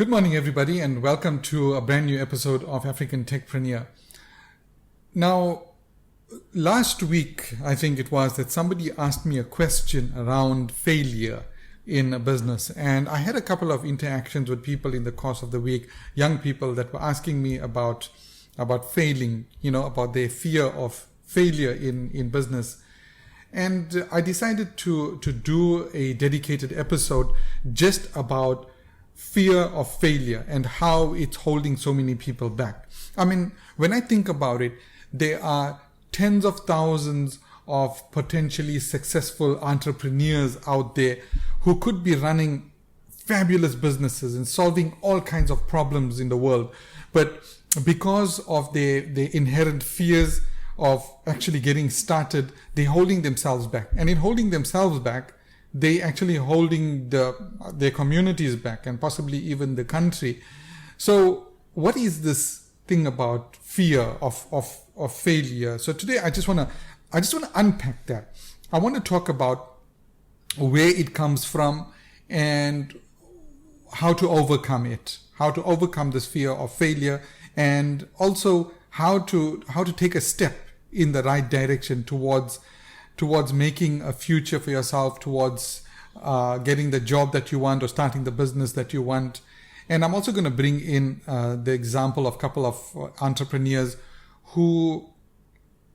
Good morning, everybody, and welcome to a brand new episode of African Techpreneur. Now, last week, I think it was, that somebody asked me a question around failure in a business. And I had a couple of interactions with people in the course of the week, young people that were asking me about failing, about their fear of failure in business. And I decided to do a dedicated episode just about fear of failure and how it's holding so many people back. I mean, when I think about it, there are tens of thousands of potentially successful entrepreneurs out there who could be running fabulous businesses and solving all kinds of problems in the world. But because of their inherent fears of actually getting started, they're holding themselves back. And in holding themselves back, they actually holding their communities back and possibly even the country. So what is this thing about fear of failure? So today I just want to unpack that. I want to talk about where it comes from and how to overcome it, how to overcome this fear of failure, and also how to take a step in the right direction towards making a future for yourself, towards getting the job that you want or starting the business that you want. And I'm also going to bring in the example of a couple of entrepreneurs who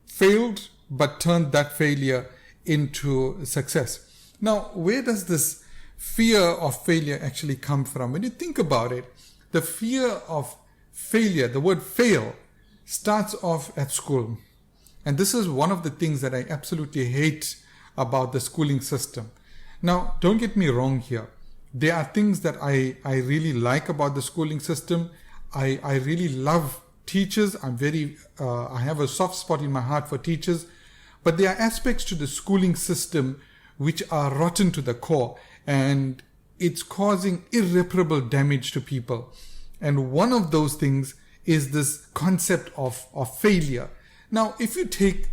failed but turned that failure into success. Now, where does this fear of failure actually come from? When you think about it, the fear of failure, the word fail, starts off at school. And this is one of the things that I absolutely hate about the schooling system. Now, don't get me wrong here. There are things that I really like about the schooling system. I really love teachers. I have a soft spot in my heart for teachers. But there are aspects to the schooling system which are rotten to the core, and it's causing irreparable damage to people. And one of those things is this concept of failure. Now, if you take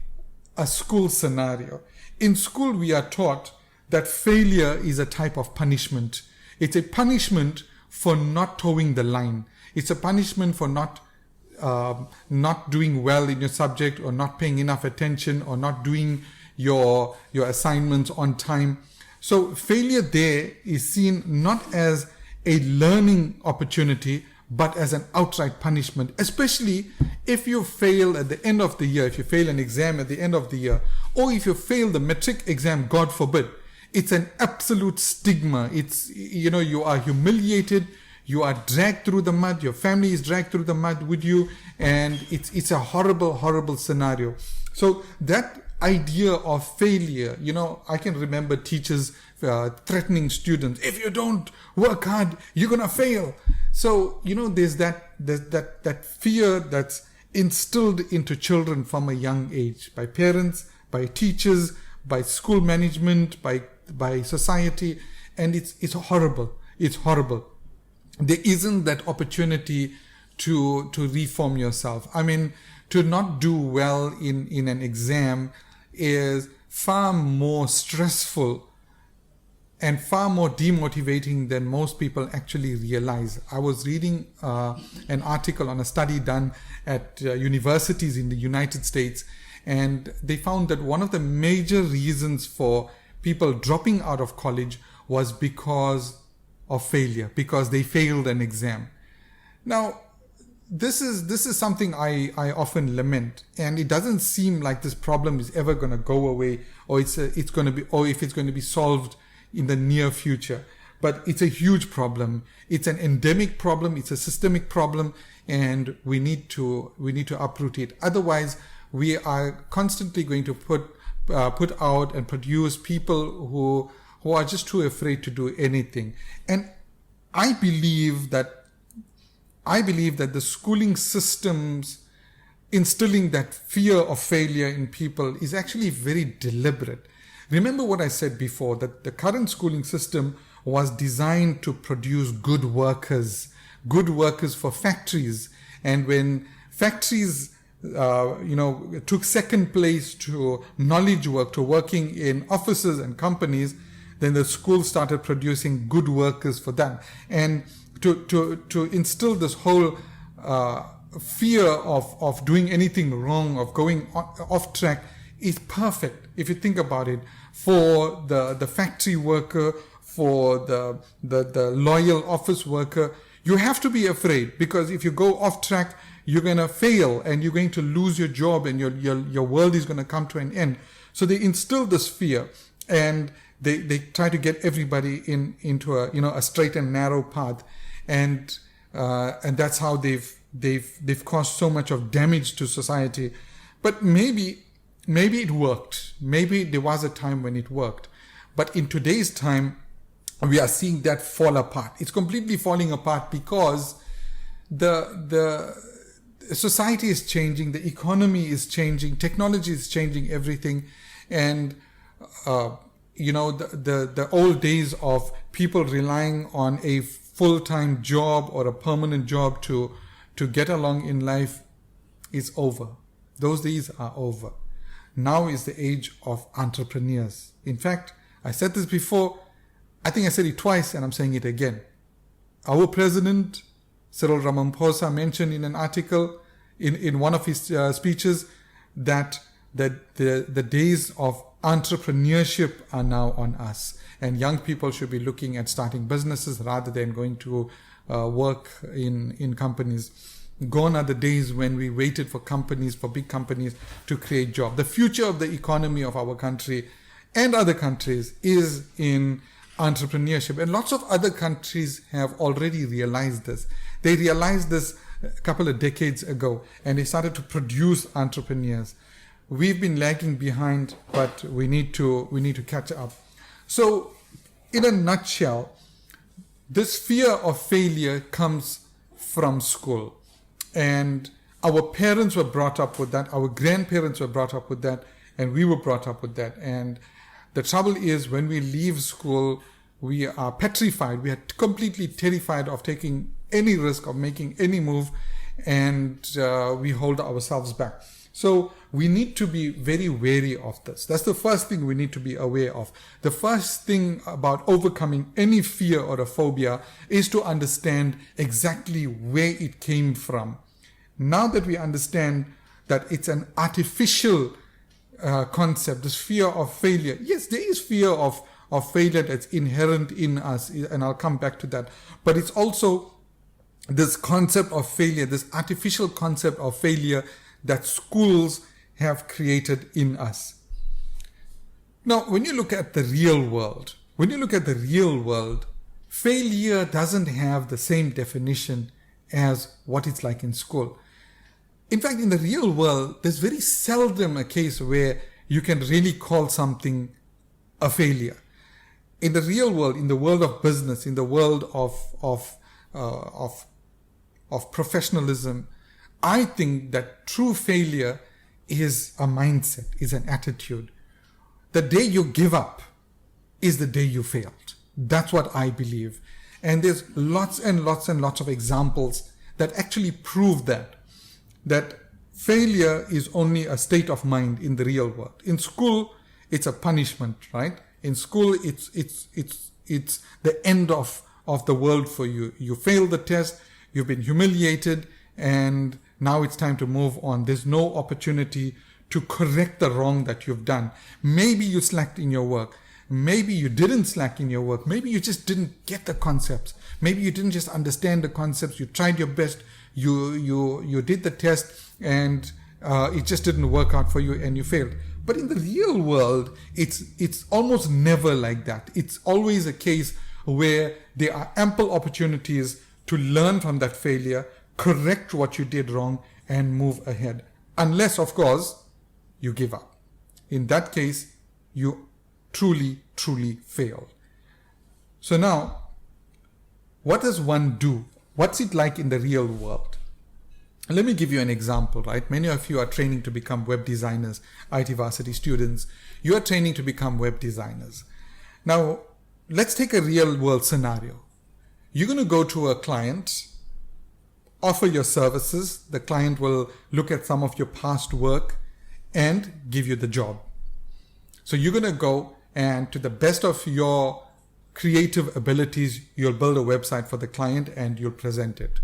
a school scenario, in school we are taught that failure is a type of punishment. It's a punishment for not towing the line. It's a punishment for not doing well in your subject, or not paying enough attention, or not doing your assignments on time. So failure there is seen not as a learning opportunity, but as an outright punishment, especially if you fail at the end of the year, if you fail an exam at the end of the year, or if you fail the matric exam, God forbid. It's an absolute stigma. It's, you are humiliated, you are dragged through the mud, your family is dragged through the mud with you, and it's a horrible, horrible scenario. So that idea of failure, I can remember teachers threatening students, if you don't work hard, you're gonna fail. So, there's that fear that's instilled into children from a young age by parents, by teachers, by school management, by society, and it's horrible. It's horrible. There isn't that opportunity to reform yourself. I mean, to not do well in an exam is far more stressful and far more demotivating than most people actually realize. I was reading an article on a study done at universities in the United States, and they found that one of the major reasons for people dropping out of college was because of failure, because they failed an exam. Now, this is something I often lament, and it doesn't seem like this problem is ever going to go away, or if it's going to be solved in the near future. But it's a huge problem. It's an endemic problem. It's a systemic problem, and we need to uproot it. Otherwise, we are constantly going to put out and produce people who are just too afraid to do anything. And I believe that the schooling systems instilling that fear of failure in people is actually very deliberate. Remember what I said before, that the current schooling system was designed to produce good workers for factories. And when factories, took second place to knowledge work, to working in offices and companies, then the school started producing good workers for that. And to instill this whole fear of doing anything wrong, of going off track, is perfect if you think about it. For the factory worker, for the loyal office worker, you have to be afraid, because if you go off track, you're going to fail and you're going to lose your job and your world is going to come to an end. So they instill this fear, and they try to get everybody into a straight and narrow path, and that's how they've caused so much of damage to society. But maybe it worked. Maybe there was a time when it worked. But in today's time, we are seeing that fall apart. It's completely falling apart because the society is changing, the economy is changing, technology is changing everything. And, the old days of people relying on a full-time job or a permanent job to get along in life is over. Those days are over. Now is the age of entrepreneurs. In fact, I said this before. I think I said it twice, and I'm saying it again. Our president, Cyril Ramaphosa, mentioned in an article in one of his speeches that the days of entrepreneurship are now on us, and young people should be looking at starting businesses rather than going to work in companies. Gone are the days when we waited for big companies to create jobs. The future of the economy of our country and other countries is in entrepreneurship, and lots of other countries have already realized this. They realized this a couple of decades ago, and they started to produce entrepreneurs. We've been lagging behind, but we need to catch up. So, in a nutshell, this fear of failure comes from school, and our parents were brought up with that. Our grandparents were brought up with that, and we were brought up with that. And the trouble is, when we leave school, we are petrified. We are completely terrified of taking any risk, of making any move, and we hold ourselves back. So we need to be very wary of this. That's the first thing we need to be aware of. The first thing about overcoming any fear or a phobia is to understand exactly where it came from. Now that we understand that it's an artificial concept, this fear of failure. Yes, there is fear of failure that's inherent in us, and I'll come back to that. But it's also this concept of failure, this artificial concept of failure that schools have created in us. Now, when you look at the real world, failure doesn't have the same definition as what it's like in school. In fact, in the real world, there's very seldom a case where you can really call something a failure. In the real world, in the world of business, in the world of professionalism, I think that true failure is a mindset, is an attitude. The day you give up is the day you failed. That's what I believe. And there's lots and lots and lots of examples that actually prove that failure is only a state of mind in the real world. In school, it's a punishment, right? In school, it's the end of the world for you. You failed the test, you've been humiliated, and now it's time to move on. There's no opportunity to correct the wrong that you've done. Maybe you slacked in your work. Maybe you didn't slack in your work. Maybe you just didn't get the concepts. Maybe you didn't just understand the concepts. You tried your best. You did the test, and it just didn't work out for you, and you failed. But in the real world, it's almost never like that. It's always a case where there are ample opportunities to learn from that failure, correct what you did wrong, and move ahead. Unless, of course, you give up. In that case, you truly, truly failed. So now, what does one do? What's it like in the real world? Let me give you an example, right? Many of you are training to become web designers, IT varsity students. You are training to become web designers. Now, let's take a real world scenario. You're going to go to a client, offer your services. The client will look at some of your past work and give you the job. So you're going to go and, to the best of your creative abilities, you'll build a website for the client and you'll present it.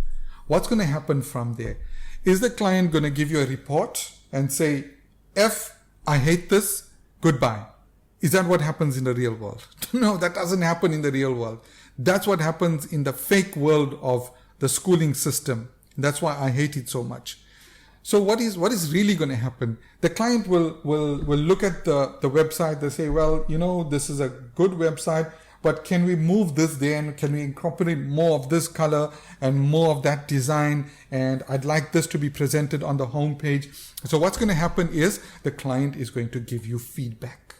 What's going to happen from there? Is the client going to give you a report and say, I hate this, goodbye? Is that what happens in the real world? No, that doesn't happen in the real world. That's what happens in the fake world of the schooling system. That's why I hate it so much. So what is really going to happen? The client will look at the website. They say, well, this is a good website, but can we move this there, and can we incorporate more of this color and more of that design? And I'd like this to be presented on the homepage. So what's going to happen is the client is going to give you feedback.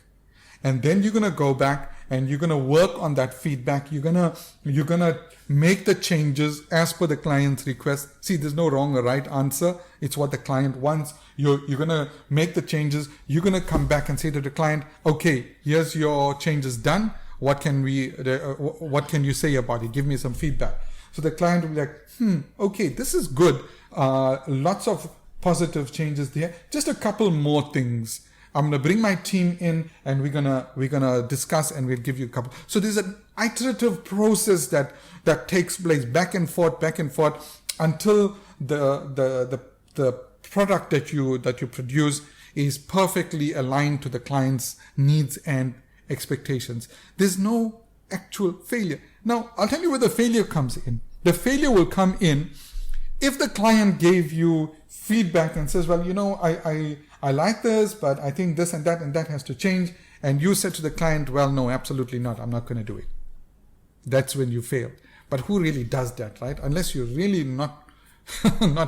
And then you're going to go back and you're going to work on that feedback. You're going to make the changes as per the client's request. See, there's no wrong or right answer. It's what the client wants. You're going to make the changes. You're going to come back and say to the client, okay, here's your changes done. What can you say about it? Give me some feedback. So the client will be like, okay, this is good. Lots of positive changes there. Just a couple more things. I'm going to bring my team in and we're going to discuss, and we'll give you a couple. So there's an iterative process that takes place back and forth until the product that you produce is perfectly aligned to the client's needs and expectations. There's no actual failure. Now, I'll tell you where the failure comes in. The failure will come in if the client gave you feedback and says, well, I like this, but I think this and that has to change. And you said to the client, well, no, absolutely not. I'm not going to do it. That's when you fail. But who really does that, right? Unless you're really not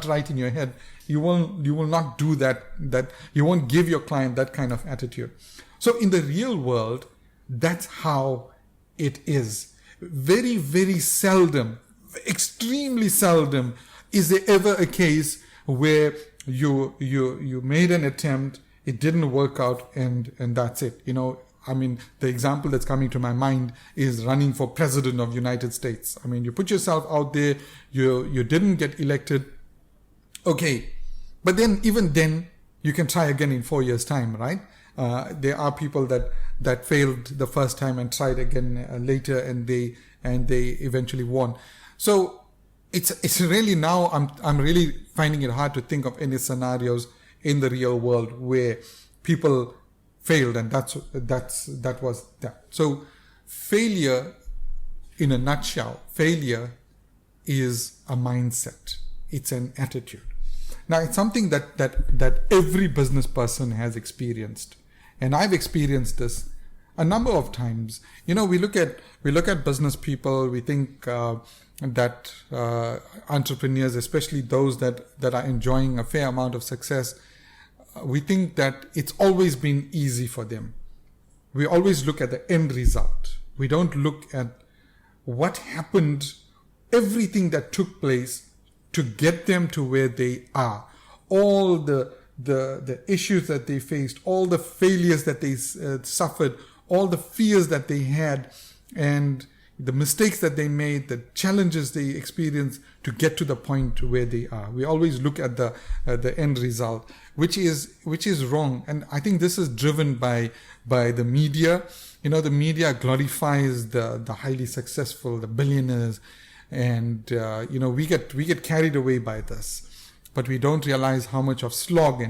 right in your head, you will not do that you won't give your client that kind of attitude. So in the real world, that's how it is. Very, very seldom, extremely seldom is there ever a case where you made an attempt, it didn't work out, and that's it. The example that's coming to my mind is running for president of the United States. You put yourself out there, you didn't get elected. Okay. But even then, you can try again in 4 years' time, right? There are people that failed the first time and tried again later, and they eventually won. So it's really, now I'm really finding it hard to think of any scenarios in the real world where people failed, and that was that. So failure, in a nutshell, failure is a mindset. It's an attitude. Now, it's something that every business person has experienced, and I've experienced this a number of times. We look at business people. We think that entrepreneurs, especially those that are enjoying a fair amount of success, we think that it's always been easy for them. We always look at the end result. We don't look at what happened, everything that took place to get them to where they are. All the issues that they faced, all the failures that they suffered, all the fears that they had, and the mistakes that they made, the challenges they experienced to get to the point where they are. We always look at the end result, which is wrong. And I think this is driven by the media. The media glorifies the highly successful, the billionaires, and we get carried away by this, but we don't realize how much of slog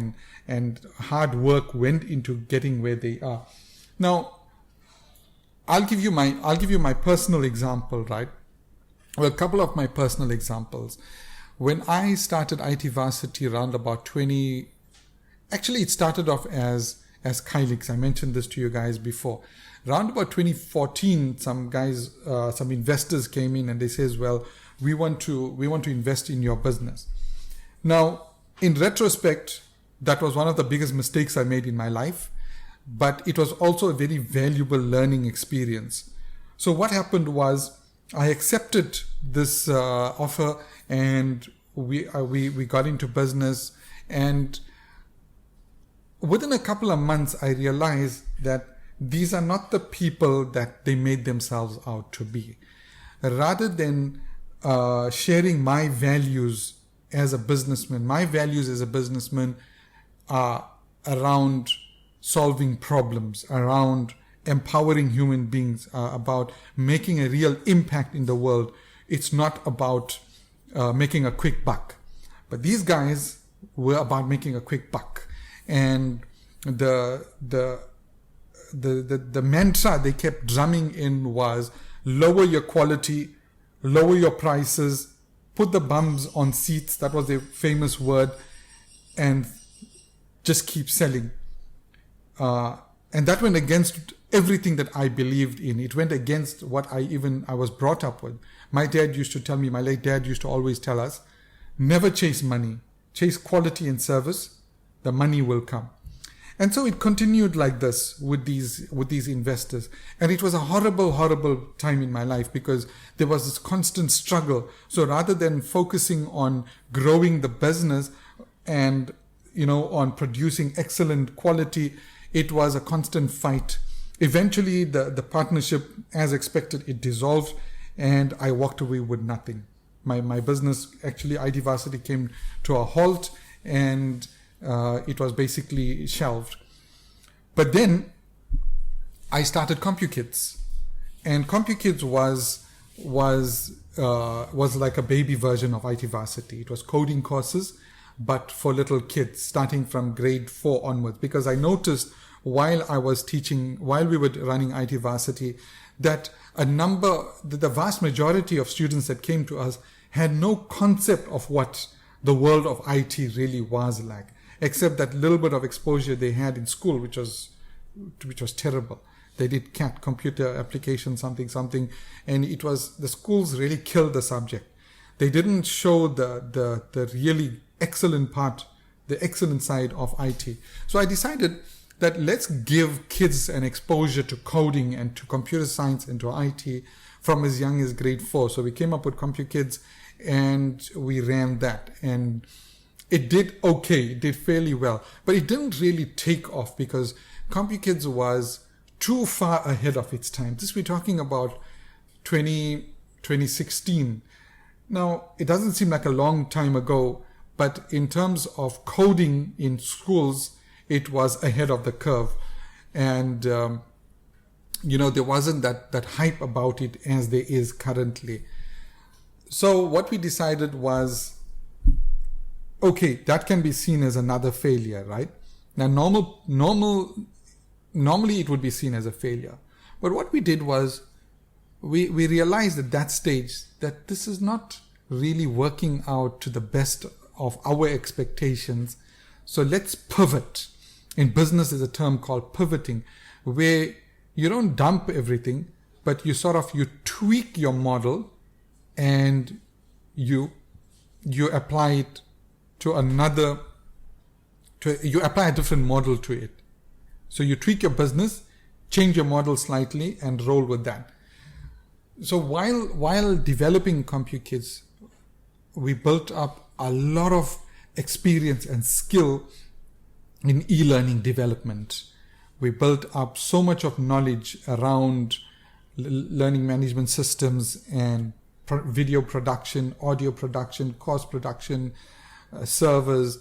and hard work went into getting where they are. Now, I'll give you my personal example, right? Well, a couple of my personal examples. When I started IT Varsity around about it started off as Kylix. I mentioned this to you guys before. Around about 2014, some investors came in and they says, well, we want to invest in your business. Now, in retrospect, that was one of the biggest mistakes I made in my life, but it was also a very valuable learning experience. So what happened was I accepted this offer, and we got into business, and within a couple of months, I realized that these are not the people that they made themselves out to be. Rather than sharing my values as a businessman, my values as a businessman are around solving problems, around empowering human beings, about making a real impact in the world. It's not about making a quick buck. But these guys were about making a quick buck. And the mantra they kept drumming in was lower your quality, lower your prices, put the bums on seats. That was their famous word. And just keep selling. And that went against everything that I believed in. It went against what I was brought up with. My dad used to tell me, my late dad used to always tell us, never chase money. Chase quality and service. The money will come. And so it continued like this with these investors. And it was a horrible, horrible time in my life because there was this constant struggle. So rather than focusing on growing the business and, on producing excellent quality, it was a constant fight. Eventually, the partnership, as expected, it dissolved and I walked away with nothing. My business, actually, IT Varsity came to a halt and it was basically shelved. But then I started CompuKids, and CompuKids was like a baby version of IT Varsity. It was coding courses, but for little kids, starting from grade 4 onwards. Because I noticed while I was teaching, while we were running IT Varsity, that the vast majority of students that came to us had no concept of what the world of IT really was like, except that little bit of exposure they had in school, which was terrible. They did CAT, computer application, something, and it was, the schools really killed the subject. They didn't show the really excellent part, the excellent side of IT. So I decided that let's give kids an exposure to coding and to computer science and to IT from as young as grade 4. So we came up with CompuKids and we ran that. And it did okay, it did fairly well. But it didn't really take off because CompuKids was too far ahead of its time. This we're talking about 2016. Now, it doesn't seem like a long time ago, but in terms of coding in schools, it was ahead of the curve. And, there wasn't that hype about it as there is currently. So what we decided was, okay, that can be seen as another failure, right? Now, normally it would be seen as a failure. But what we did was, we realized at that stage that this is not really working out to the best of our expectations. So let's pivot. In business, there's a term called pivoting, where you don't dump everything, but you tweak your model and you apply it to you apply a different model to it. So you tweak your business, change your model slightly and roll with that. So while developing CompuKids, we built up a lot of experience and skill in e-learning development. We built up so much of knowledge around learning management systems and video production, audio production, course production, servers.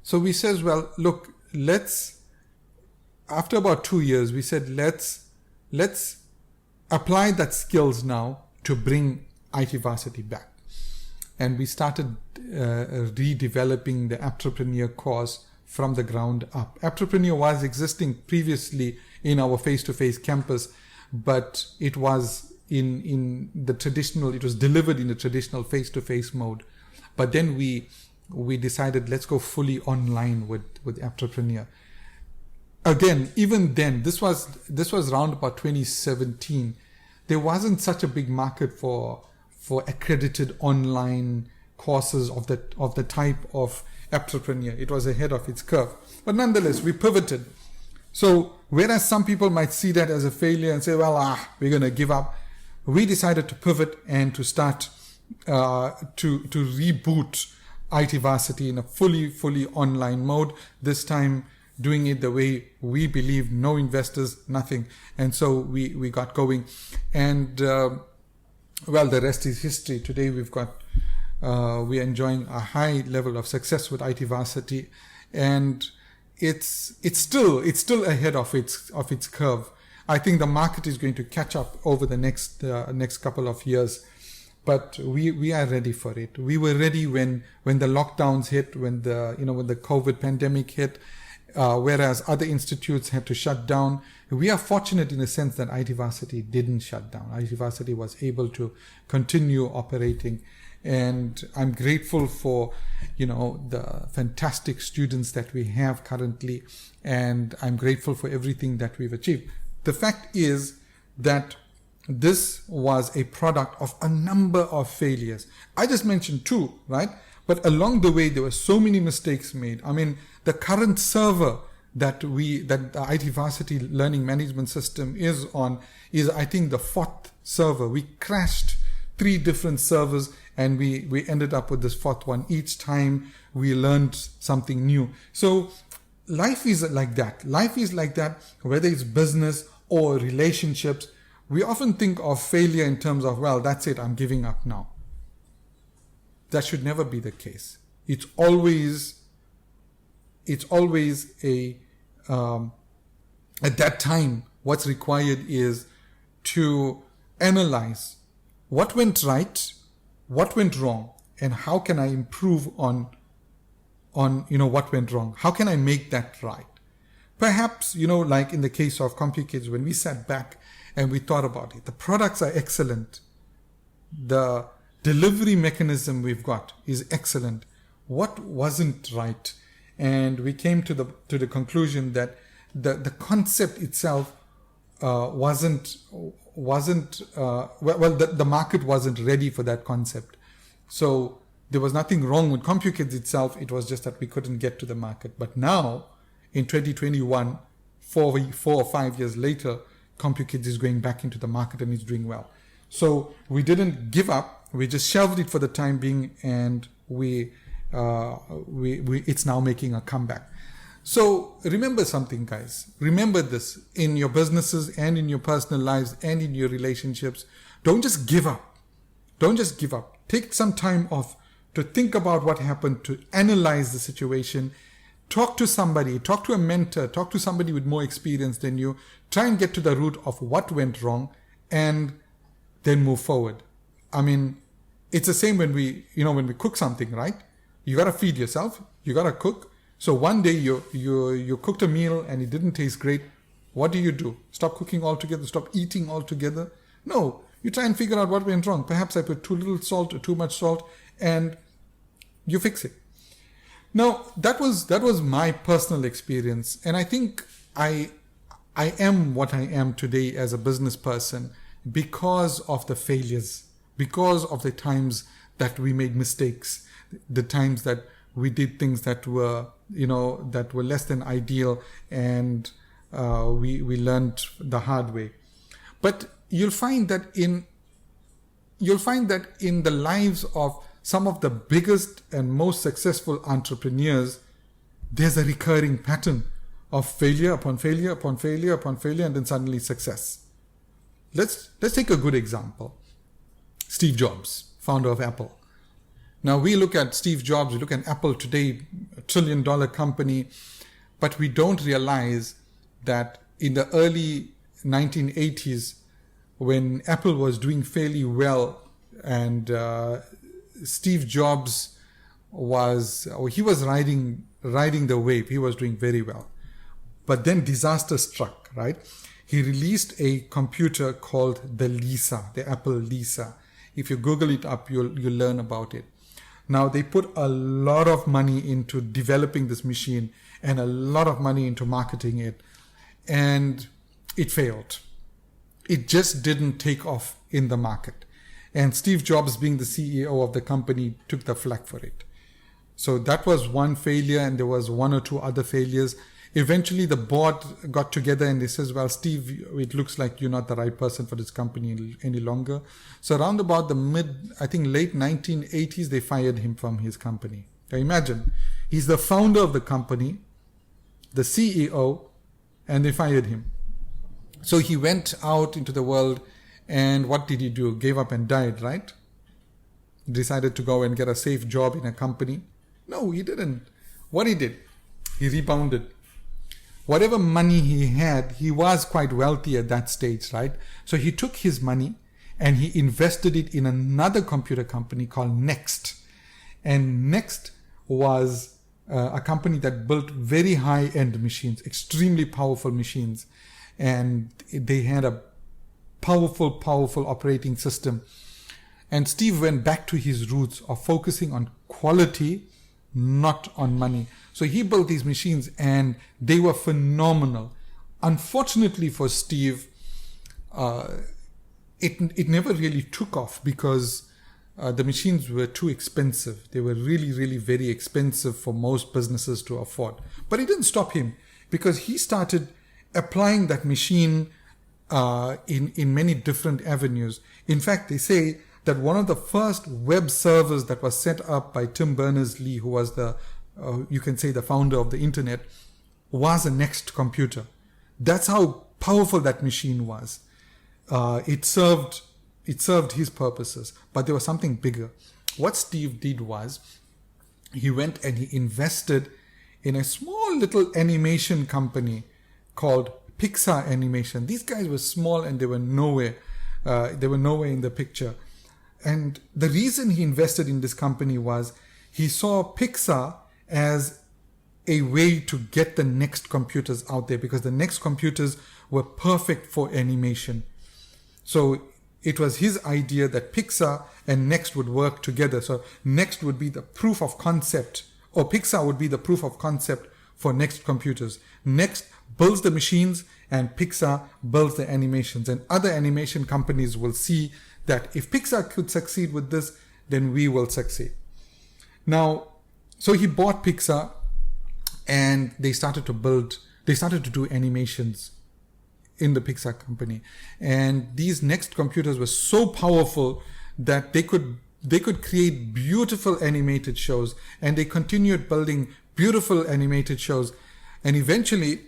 So we said, well, look, after about 2 years, we said, let's apply that skills now to bring IT Varsity back. And we started redeveloping the Entrepreneur course from the ground up. Entrepreneur was existing previously in our face-to-face campus, but it was in the traditional, it was delivered in the traditional face-to-face mode. But then we decided, let's go fully online with Entrepreneur. Again, even then, this was around about 2017. There wasn't such a big market for accredited online courses of the type of Entrepreneur. It was ahead of its curve. But nonetheless, we pivoted. So whereas some people might see that as a failure and say, well, we're going to give up, we decided to pivot and to start to reboot IT Varsity in a fully online mode. This time doing it the way we believe, no investors, nothing. And so we got going. And the rest is history. Today we've got we're enjoying a high level of success with IT Varsity, and it's still ahead of its curve. I think the market is going to catch up over the next couple of years. But we are ready for it. We were ready when the lockdowns hit, when the COVID pandemic hit, whereas other institutes had to shut down. We are fortunate in the sense that IT Varsity didn't shut down. IT Varsity was able to continue operating, and I'm grateful for the fantastic students that we have currently, and I'm grateful for everything that we've achieved. The fact is that this was a product of a number of failures. I just mentioned 2, right? But along the way, there were so many mistakes made. I mean, the current server that the IT Varsity Learning Management System is on is, I think, the 4th server. We crashed 3 different servers, and we ended up with this 4th one. Each time we learned something new. So life is like that. Life is like that, whether it's business or relationships. We often think of failure in terms of, well, that's it, I'm giving up now. That should never be the case. It's always at that time, what's required is to analyze what went right, what went wrong, and how can I improve on what went wrong? How can I make that right? Perhaps, like in the case of CompuKids, when we sat back and we thought about it, the products are excellent. The delivery mechanism we've got is excellent. What wasn't right? And we came to the conclusion that the concept itself the market wasn't ready for that concept. So there was nothing wrong with CompuKids itself. It was just that we couldn't get to the market. But now, in 2021, 4 or 5 years later, CompuKids is going back into the market and it's doing well. So we didn't give up. We just shelved it for the time being, and it's now making a comeback. So remember something, guys. Remember this in your businesses and in your personal lives and in your relationships. Don't just give up. Don't just give up. Take some time off to think about what happened, to analyze the situation. Talk to somebody, talk to a mentor, talk to somebody with more experience than you. Try and get to the root of what went wrong and then move forward. I mean, it's the same when we cook something, right? You got to feed yourself. You got to cook. So one day you cooked a meal and it didn't taste great. What do? Stop cooking altogether? Stop eating altogether? No. You try and figure out what went wrong. Perhaps I put too little salt or too much salt, and you fix it. Now, that was my personal experience, and I think I am what I am today as a business person because of the failures, because of the times that we made mistakes, the times that we did things that were less than ideal, and we learned the hard way. But you'll find that in the lives of some of the biggest and most successful entrepreneurs, there's a recurring pattern of failure upon failure upon failure upon failure, and then suddenly success. Let's take a good example. Steve Jobs, founder of Apple. Now we look at Steve Jobs, we look at Apple today, $1 trillion company, but we don't realize that in the early 1980s, when Apple was doing fairly well, and Steve Jobs was riding the wave. He was doing very well. But then disaster struck, right? He released a computer called the Apple Lisa. If you Google it up, you'll learn about it. Now, they put a lot of money into developing this machine and a lot of money into marketing it. And it failed. It just didn't take off in the market. And Steve Jobs, being the CEO of the company, took the flak for it. So that was one failure, and there was 1 or 2 other failures. Eventually, the board got together and they says, well, Steve, it looks like you're not the right person for this company any longer. So around about the late 1980s, they fired him from his company. Now imagine, he's the founder of the company, the CEO, and they fired him. So he went out into the world, and what did he do? Gave up and died, right? Decided to go and get a safe job in a company. No, he didn't. What he did, he rebounded. whatever money he had, he was quite wealthy at that stage, right? So he took his money and he invested it in another computer company called Next. And Next was a company that built very high-end machines, extremely powerful machines. And they had a powerful operating system. And Steve went back to his roots of focusing on quality, not on money. So he built these machines and they were phenomenal. Unfortunately for Steve, it never really took off because the machines were too expensive. They were really very expensive for most businesses to afford. But it didn't stop him because he started applying that machine in many different avenues. In fact, they say that one of the first web servers that was set up by Tim Berners-Lee, who was you can say the founder of the internet, was a Next computer. That's how powerful that machine was. It served his purposes, but there was something bigger. What Steve did was he went and he invested in a small little animation company called Pixar Animation. These guys were small and they were nowhere. In the picture. And the reason he invested in this company was he saw Pixar as a way to get the Next computers out there, because the Next computers were perfect for animation. So it was his idea that Pixar and Next would work together. So Next would be the proof of concept, or Pixar would be the proof of concept for Next computers. Next builds the machines and Pixar builds the animations. And other animation companies will see that if Pixar could succeed with this, then we will succeed. Now, so he bought Pixar and they started to do animations in the Pixar company. And these Next computers were so powerful that they could create beautiful animated shows, and they continued building beautiful animated shows. And eventually,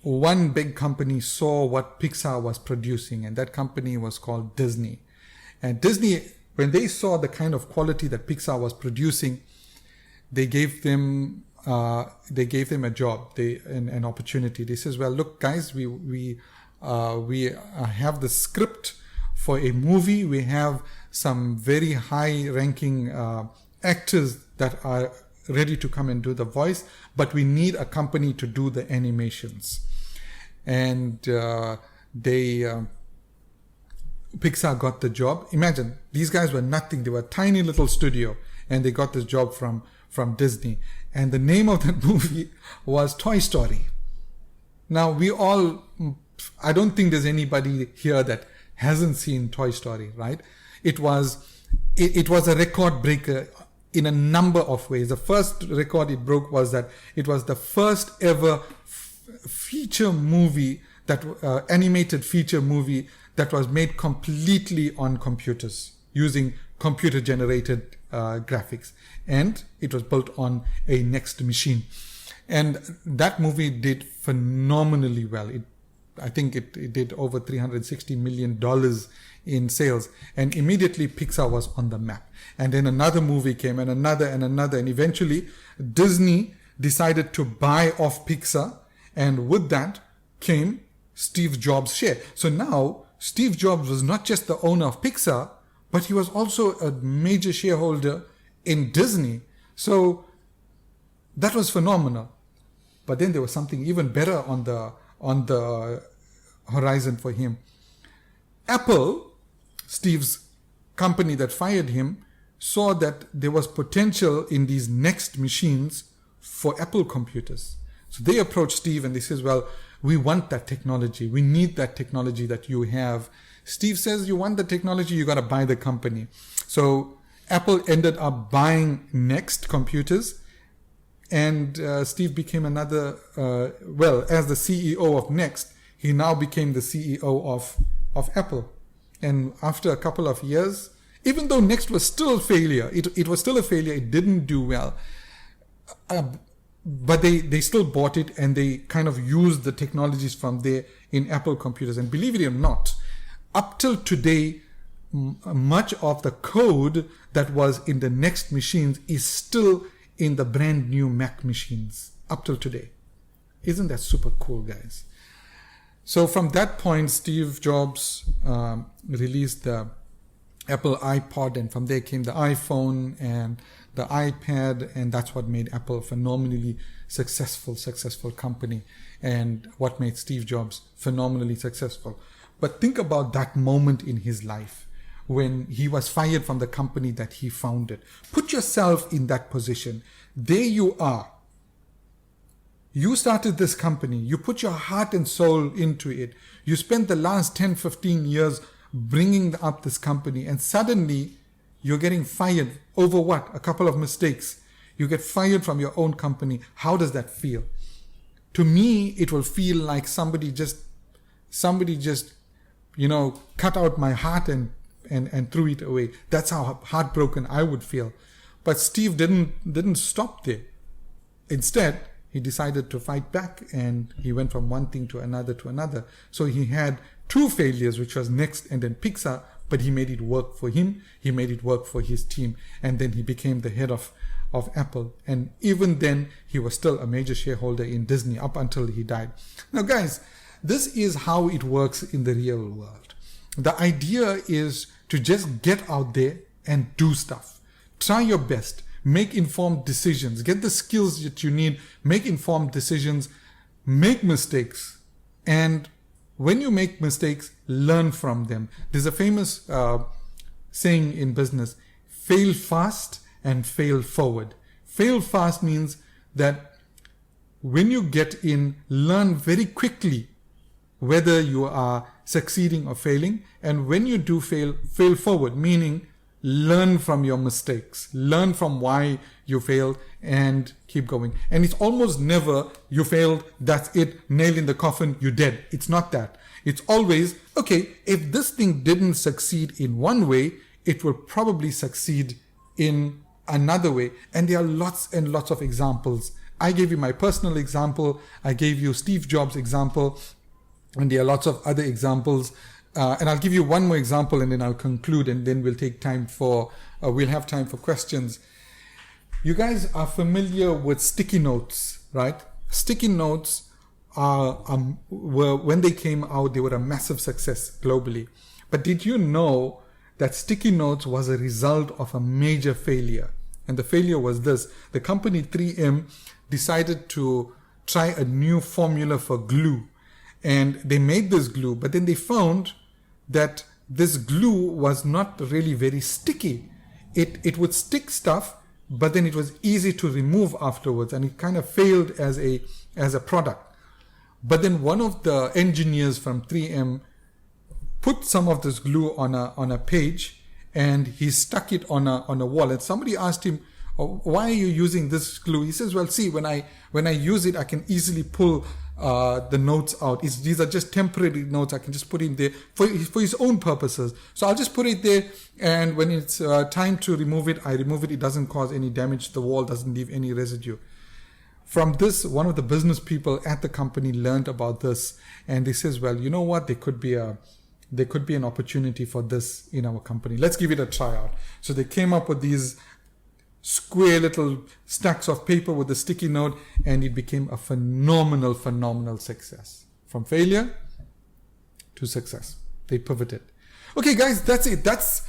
one big company saw what Pixar was producing, and that company was called Disney. And Disney, when they saw the kind of quality that Pixar was producing, they gave them a job, an opportunity. They says, well, look, guys, we have the script for a movie. We have some very high-ranking actors that are ready to come and do the voice, but we need a company to do the animations. And Pixar got the job. Imagine, these guys were nothing. They were a tiny little studio, and they got this job from Disney. And the name of that movie was Toy Story. Now, I don't think there's anybody here that hasn't seen Toy Story, right? It was a record breaker in a number of ways. The first record it broke was that it was the first ever feature movie, animated feature movie that was made completely on computers using computer generated graphics, and it was built on a Next machine. And that movie did phenomenally well. I think it did over $360 million in sales, and immediately Pixar was on the map. And then another movie came, and another, and eventually Disney decided to buy off Pixar, and with that came Steve Jobs' share. So now Steve Jobs was not just the owner of Pixar, but he was also a major shareholder in Disney. So that was phenomenal. But then there was something even better on the horizon for him. Apple, Steve's company that fired him, saw that there was potential in these Next machines for Apple computers. So they approached Steve and they says, well, we want that technology. We need that technology that you have. Steve says, you want the technology, you got to buy the company. So Apple ended up buying Next computers, and Steve became as the CEO of Next, he now became the CEO of Apple. And after a couple of years, even though Next was still a failure, it was still a failure, it didn't do well, but they still bought it, and they kind of used the technologies from there in Apple computers. And believe it or not, up till today, much of the code that was in the Next machines is still in the brand new Mac machines up till today. Isn't that super cool, guys? So from that point, Steve Jobs released the Apple iPod, and from there came the iPhone and the iPad, and that's what made Apple a phenomenally successful company, and what made Steve Jobs phenomenally successful. But think about that moment in his life when he was fired from the company that he founded. Put yourself in that position. There you are. You started this company. You put your heart and soul into it. You spent the last 10, 15 years bringing up this company, and suddenly you're getting fired over what? A couple of mistakes. You get fired from your own company. How does that feel? To me, it will feel like somebody just, cut out my heart and threw it away. That's how heartbroken I would feel. But Steve didn't stop there. Instead, he decided to fight back, and he went from one thing to another. So he had 2 failures, which was Next and then Pixar, but he made it work for him. He made it work for his team. And then he became the head of Apple. And even then, he was still a major shareholder in Disney up until he died. Now, guys, this is how it works in the real world. The idea is to just get out there and do stuff. Try your best. Make informed decisions. Get the skills that you need. Make informed decisions. Make mistakes. And when you make mistakes, learn from them. There's a famous saying in business: fail fast and fail forward. Fail fast means that when you get in, learn very quickly whether you are succeeding or failing. And when you do fail forward, meaning learn from your mistakes, learn from why you failed, and keep going. And it's almost never you failed, that's it, nail in the coffin, you're dead. It's not that. It's always, okay, if this thing didn't succeed in one way, it will probably succeed in another way. And there are lots and lots of examples. I gave you my personal example. I gave you Steve Jobs' example. And there are lots of other examples. And I'll give you one more example, and then I'll conclude, and then we'll have time for questions. You guys are familiar with sticky notes, right? Sticky notes were, when they came out, they were a massive success globally. But did you know that sticky notes was a result of a major failure? And the failure was this: the company 3M decided to try a new formula for glue. And they made this glue, but then they found that this glue was not really very sticky. It would stick stuff, but then it was easy to remove afterwards, and it kind of failed as a product. But then one of the engineers from 3M put some of this glue on a page, and he stuck it on a wall. And somebody asked him, "Oh, why are you using this glue?" He says, "Well, see, when I use it, I can easily pull the notes out. These are just temporary notes. I can just put in there for his own purposes. So I'll just put it there, and when it's time to remove it, I remove it. It doesn't cause any damage. The wall doesn't leave any residue." From this, one of the business people at the company learned about this, and they says, "Well, you know what? There could be an opportunity for this in our company. Let's give it a try out." So they came up with these square little stacks of paper with a sticky note, and it became a phenomenal success. From failure to success. They pivoted. Okay, guys, that's it. That's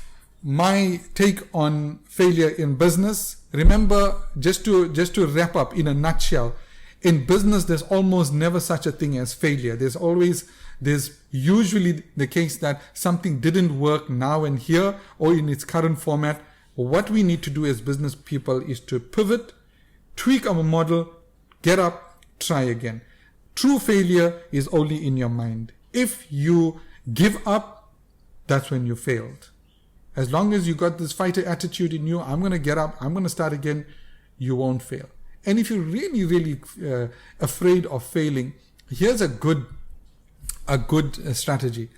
my take on failure in business. Remember, just to wrap up in a nutshell, in business, there's almost never such a thing as failure. There's usually the case that something didn't work now and here or in its current format. What we need to do as business people is to pivot, tweak our model, get up, try again. True failure is only in your mind. If you give up, that's when you failed. As long as you got this fighter attitude in you, I'm going to get up, I'm going to start again, you won't fail. And if you're really afraid of failing, here's a good strategy.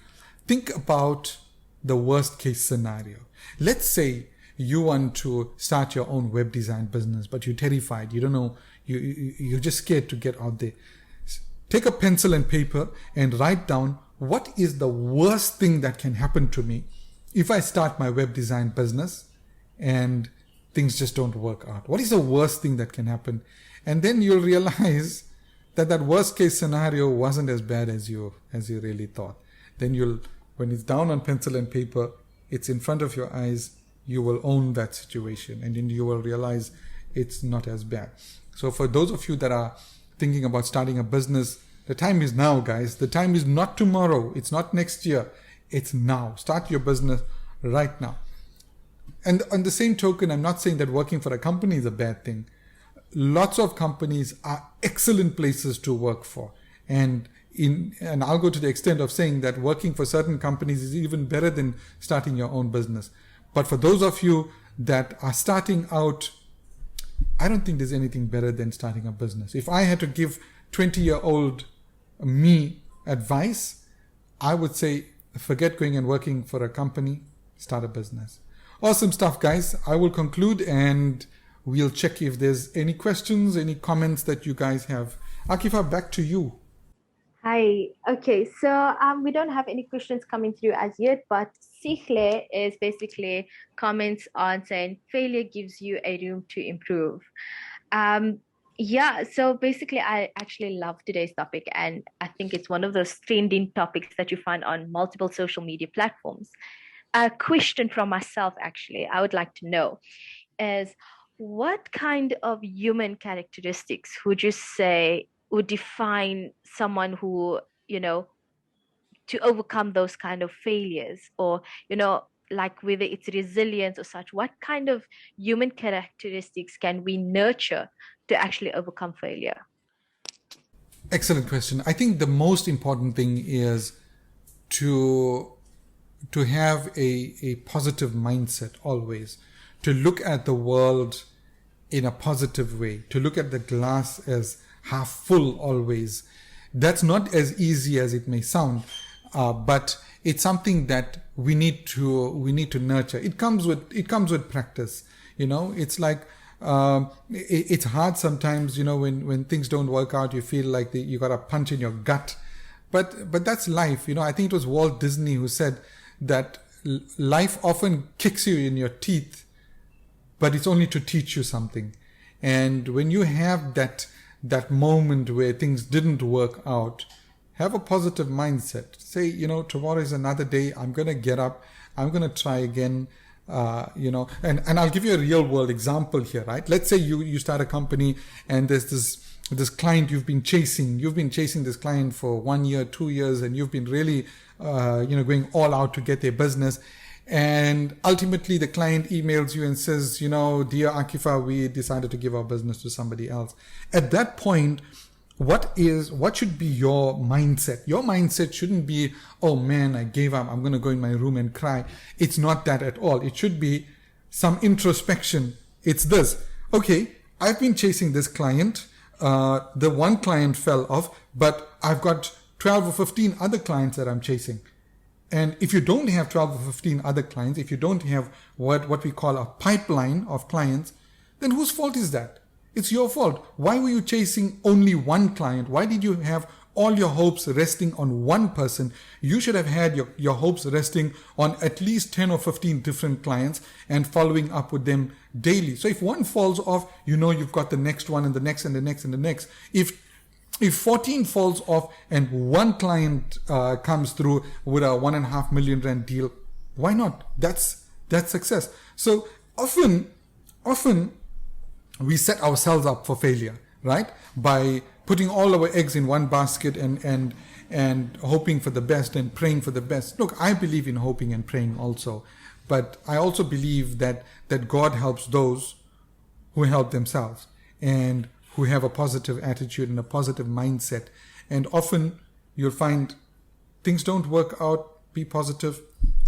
Think about the worst case scenario. Let's say you want to start your own web design business, but you're terrified. You don't know. You're just scared to get out there. Take a pencil and paper and write down, what is the worst thing that can happen to me if I start my web design business and things just don't work out? What is the worst thing that can happen? And then you'll realize that worst case scenario wasn't as bad as you really thought. Then when it's down on pencil and paper, it's in front of your eyes, you will own that situation, and then you will realize it's not as bad. So for those of you that are thinking about starting a business, the time is now, guys. The time is not tomorrow. It's not next year. It's now. Start your business right now. And on the same token, I'm not saying that working for a company is a bad thing. Lots of companies are excellent places to work for. And I'll go to the extent of saying that working for certain companies is even better than starting your own business. But for those of you that are starting out, I don't think there's anything better than starting a business. If I had to give 20-year-old me advice, I would say forget going and working for a company, start a business. Awesome stuff, guys. I will conclude and we'll check if there's any questions, any comments that you guys have. Akifa, back to you. Hi. Okay, so we don't have any questions coming through as yet, but Sikhle is basically comments on saying failure gives you a room to improve. Yeah, so basically I actually love today's topic, and I think it's one of those trending topics that you find on multiple social media platforms. A question from myself, actually, I would like to know is, what kind of human characteristics would you say would define someone who, to overcome those kind of failures, or, like whether it's resilience or such, what kind of human characteristics can we nurture to actually overcome failure? Excellent question. I think the most important thing is to have a positive mindset always, to look at the world in a positive way, to look at the glass as half full always. That's not as easy as it may sound, but it's something that we need to nurture. It comes with practice. It's like it's hard sometimes. When things don't work out, you feel like you got a punch in your gut. But that's life. I think it was Walt Disney who said that life often kicks you in your teeth, but it's only to teach you something. And when you have that moment where things didn't work out, have a positive mindset. Say, tomorrow is another day. I'm going to get up. I'm going to try again. And I'll give you a real world example here, right? Let's say you start a company and there's this client you've been chasing. You've been chasing this client for 1 year, 2 years, and you've been really, going all out to get their business. And ultimately the client emails you and says, dear Akifa, we decided to give our business to somebody else. At that point, what should be your mindset? Your mindset shouldn't be, oh man, I gave up, I'm going to go in my room and cry. It's not that at all. It should be some introspection. It's this. Okay, I've been chasing this client. The one client fell off, but I've got 12 or 15 other clients that I'm chasing. And if you don't have 12 or 15 other clients, if you don't have what we call a pipeline of clients, then whose fault is that? It's your fault. Why were you chasing only one client? Why did you have all your hopes resting on one person? You should have had your hopes resting on at least 10 or 15 different clients and following up with them daily. So if one falls off, you've got the next one and the next and the next and the next. If 14 falls off and one client comes through with a 1.5 million rand deal, why not? That's success. So often we set ourselves up for failure, right? By putting all our eggs in one basket and hoping for the best and praying for the best. Look, I believe in hoping and praying also, but I also believe that God helps those who help themselves and who have a positive attitude and a positive mindset. And often you'll find things don't work out, be positive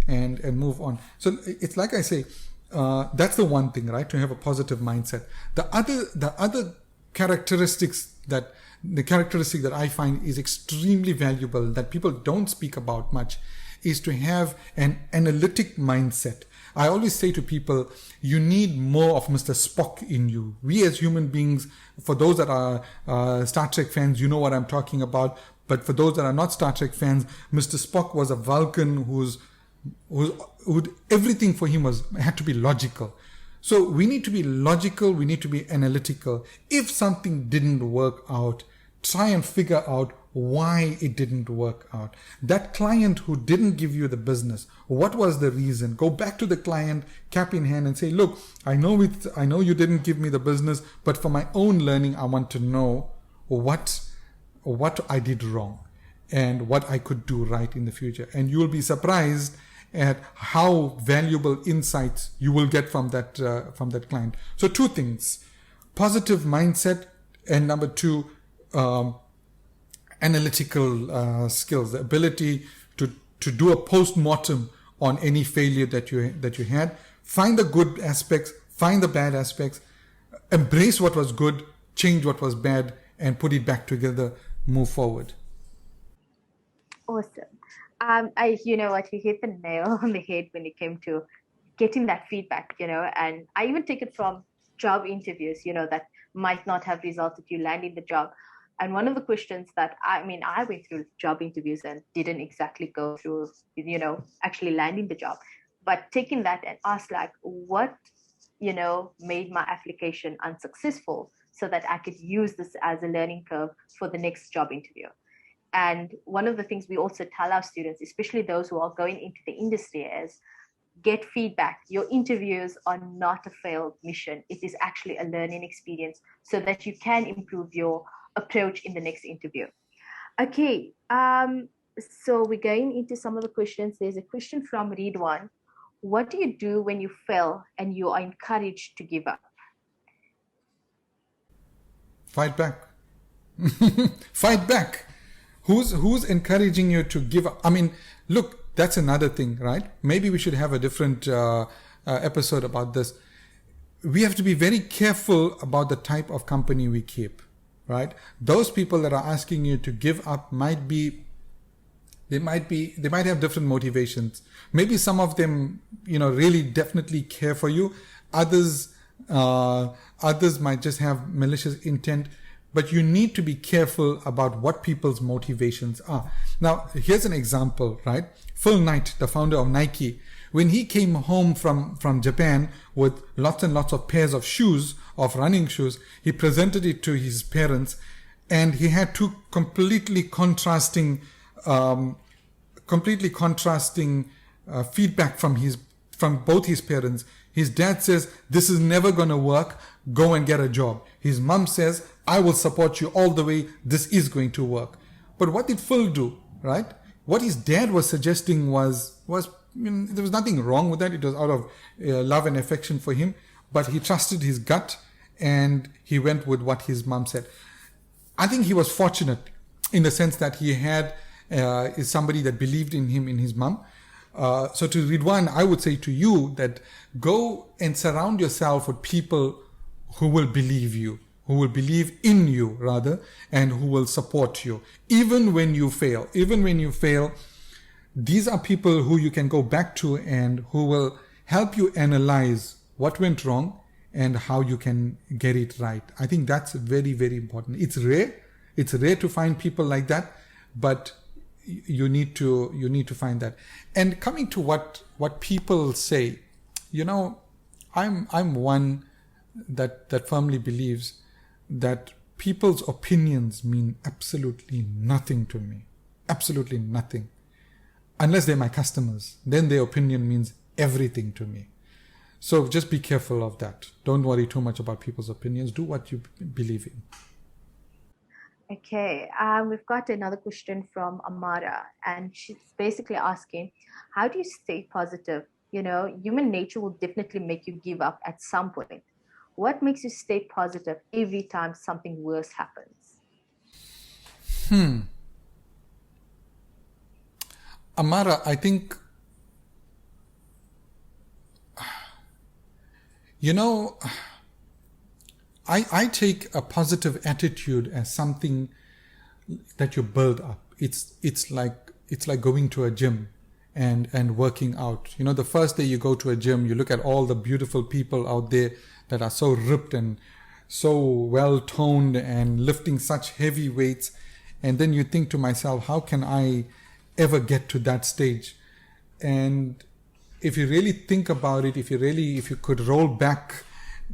and move on. So it's like I say, that's the one thing, right? To have a positive mindset. The other characteristic that I find is extremely valuable that people don't speak about much is to have an analytic mindset. I always say to people, you need more of Mr. Spock in you. We as human beings, for those that are Star Trek fans, you know what I'm talking about. But for those that are not Star Trek fans, Mr. Spock was a Vulcan who everything for him had to be logical. So we need to be logical. We need to be analytical. If something didn't work out, try and figure out why it didn't work out. That client who didn't give you the business, what was the reason? Go back to the client, cap in hand, and say, look, I know you didn't give me the business, but for my own learning, I want to know what I did wrong and what I could do right in the future. And you will be surprised at how valuable insights you will get from that client. So 2 things: positive mindset, and number 2, analytical skills, the ability to do a post-mortem on any failure that you had. Find the good aspects, find the bad aspects, embrace what was good, change what was bad, and put it back together, move forward. Awesome. You know what, you hit the nail on the head when it came to getting that feedback, and I even take it from job interviews, that might not have resulted you landing the job. And one of the questions that I went through job interviews and didn't exactly go through, actually landing the job, but taking that and ask what, made my application unsuccessful so that I could use this as a learning curve for the next job interview. And one of the things we also tell our students, especially those who are going into the industry, is get feedback. Your interviews are not a failed mission. It is actually a learning experience so that you can improve your approach in the next interview. Okay, so we're going into some of the questions. There's a question from Ridwan. What do you do when you fail and you are encouraged to give up? Fight back. Fight back. Who's encouraging you to give up? Look, that's another thing, right? Maybe we should have a different episode about this. We have to be very careful about the type of company we keep, right? Those people that are asking you to give up might have different motivations. Maybe some of them, really definitely care for you. Others might just have malicious intent. But you need to be careful about what people's motivations are. Now, here's an example, right? Phil Knight, the founder of Nike, when he came home from Japan with lots and lots of pairs of shoes, of running shoes, he presented it to his parents, and he had 2 completely contrasting feedback from both his parents. His dad says, this is never going to work. Go and get a job. His mom says, I will support you all the way. This is going to work. But what did Phil do, right? What his dad was suggesting was there was nothing wrong with that. It was out of love and affection for him. But he trusted his gut and he went with what his mom said. I think he was fortunate in the sense that he had somebody that believed in him, in his mom. So to Ridwan, I would say to you that go and surround yourself with people who will believe you, who will believe in you rather, and who will support you. Even when you fail, these are people who you can go back to and who will help you analyze what went wrong and how you can get it right. I think that's very, very important. It's rare to find people like that, but you need to find that. And coming to what people say, I'm one that firmly believes that people's opinions mean absolutely nothing to me. Absolutely nothing. Unless they're my customers, then their opinion means everything to me. So just be careful of that. Don't worry too much about people's opinions. Do what you believe in. Okay, we've got another question from Amara, and she's basically asking, how do you stay positive? Human nature will definitely make you give up at some point. What makes you stay positive every time something worse happens? Amara, I think, I take a positive attitude as something that you build up. It's like going to a gym and working out. The first day you go to a gym, you look at all the beautiful people out there that are so ripped and so well toned and lifting such heavy weights. And then you think to myself, how can I ever get to that stage? And if you really think about it, if you could roll back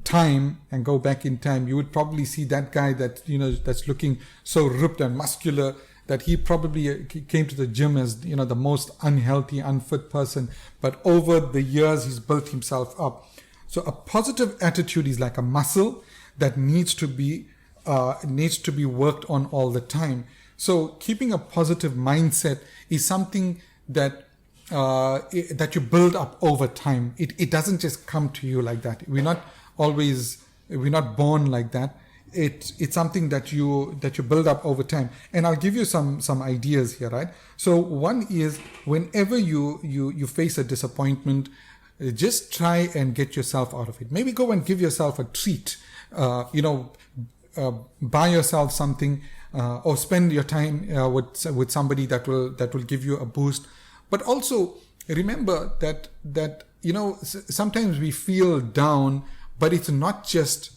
time and go back in time, you would probably see that guy that, that's looking so ripped and muscular that he probably came to the gym as, the most unhealthy, unfit person. But over the years, he's built himself up. So a positive attitude is like a muscle that needs to be worked on all the time. So keeping a positive mindset is something that you build up over time. It doesn't just come to you like that. We're not born like that. It's something that you build up over time. And I'll give you some ideas here, right? So one is, whenever you face a disappointment, just try and get yourself out of it. Maybe go and give yourself a treat. Buy yourself something, or spend your time with somebody that will give you a boost. But also remember that sometimes we feel down, but it's not just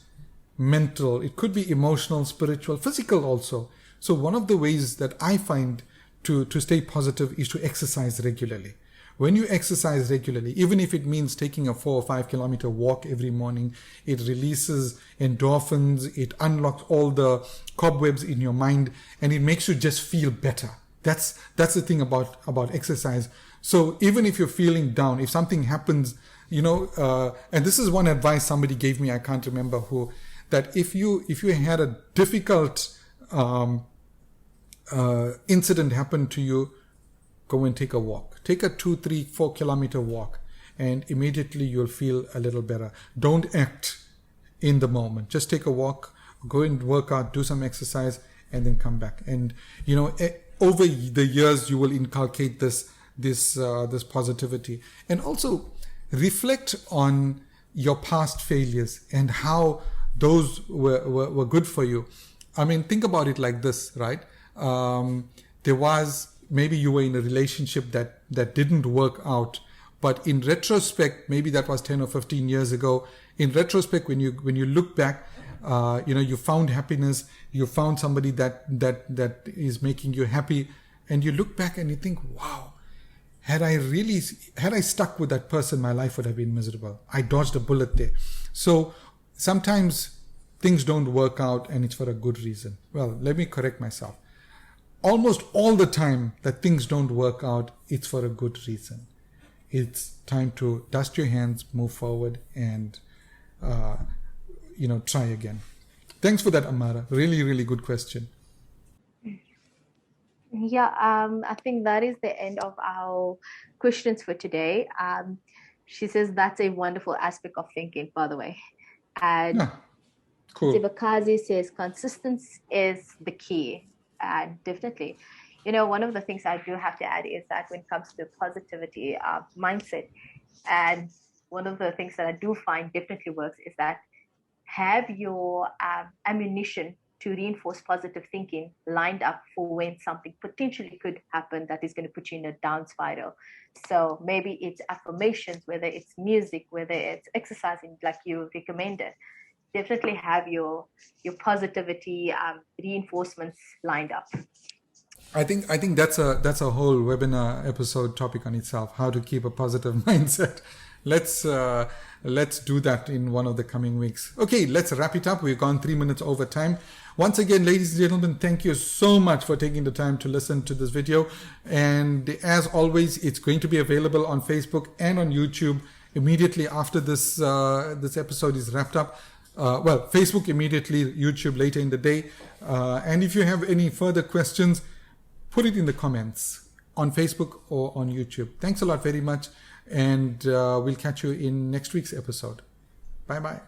mental. It could be emotional, spiritual, physical also. So one of the ways that I find to stay positive is to exercise regularly. When you exercise regularly, even if it means taking a 4 or 5 kilometer walk every morning, it releases endorphins, it unlocks all the cobwebs in your mind, and it makes you just feel better. That's the thing about exercise. So even if you're feeling down, if something happens, and this is one advice somebody gave me, I can't remember who, that if you had a difficult incident happen to you, go and take a walk. Take a 2, 3, 4 kilometer walk, and immediately you'll feel a little better. Don't act in the moment. Just take a walk, go and work out, do some exercise, and then come back. And over the years, you will inculcate this positivity, and also reflect on your past failures and how those were good for you. I mean, think about it like this, right? Maybe you were in a relationship that didn't work out, but in retrospect, maybe that was 10 or 15 years ago. In retrospect, when you look back, you found happiness, you found somebody that is making you happy, and you look back and you think, wow, had I stuck with that person, my life would have been miserable. I dodged a bullet there. So sometimes things don't work out and it's for a good reason. Well, let me correct myself. Almost all the time that things don't work out, it's for a good reason. It's time to dust your hands, move forward, and try again. Thanks for that, Amara. Really, really good question. Yeah, I think that is the end of our questions for today. She says that's a wonderful aspect of thinking, by the way. And yeah, cool. Zibakazi says consistency is the key. And definitely, one of the things I do have to add is that when it comes to positivity mindset, and one of the things that I do find definitely works is that have your ammunition to reinforce positive thinking lined up for when something potentially could happen that is going to put you in a down spiral. So maybe it's affirmations, whether it's music, whether it's exercising like you recommended. Definitely have your positivity reinforcements lined up. I think that's a whole webinar episode topic on itself. How to keep a positive mindset. Let's do that in one of the coming weeks. Okay, let's wrap it up. We've gone 3 minutes over time. Once again, ladies and gentlemen, thank you so much for taking the time to listen to this video. And as always, it's going to be available on Facebook and on YouTube immediately after this episode is wrapped up. Facebook immediately, YouTube later in the day. And if you have any further questions, put it in the comments on Facebook or on YouTube. Thanks a lot very much. And we'll catch you in next week's episode. Bye-bye.